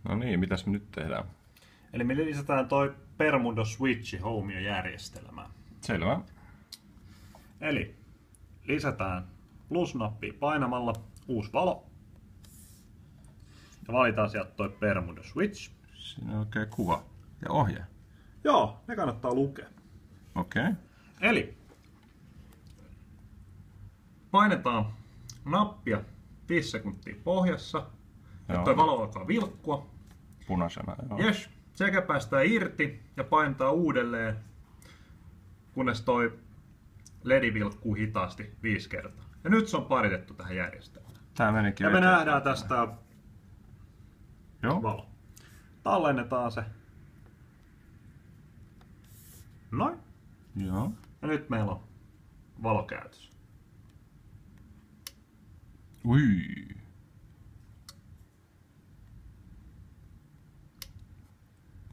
No niin, mitäs me nyt tehdään? Eli me lisätään toi Permundo Switch Home-järjestelmään. Selvä. Eli lisätään plus-nappia painamalla uusi valo. Ja valitaan sieltä toi Permundo Switch. Siinä on oikein kuva ja ohje. Joo, ne kannattaa lukea. Okei. Eli painetaan nappia 5 sekuntia pohjassa. Joo. Ja toi valo alkaa vilkkua. Punaisena. Joo. Jes, sekä päästään irti ja painetaan uudelleen, kunnes toi ledi vilkkuu hitaasti 5 kertaa. Ja nyt se on paritettu tähän järjestelmään. Tää menikin Ja me oikein. nähdään tästä Joo. valo. Tallennetaan se. Noin. Joo. Ja nyt meillä on valo käytössä. Ui.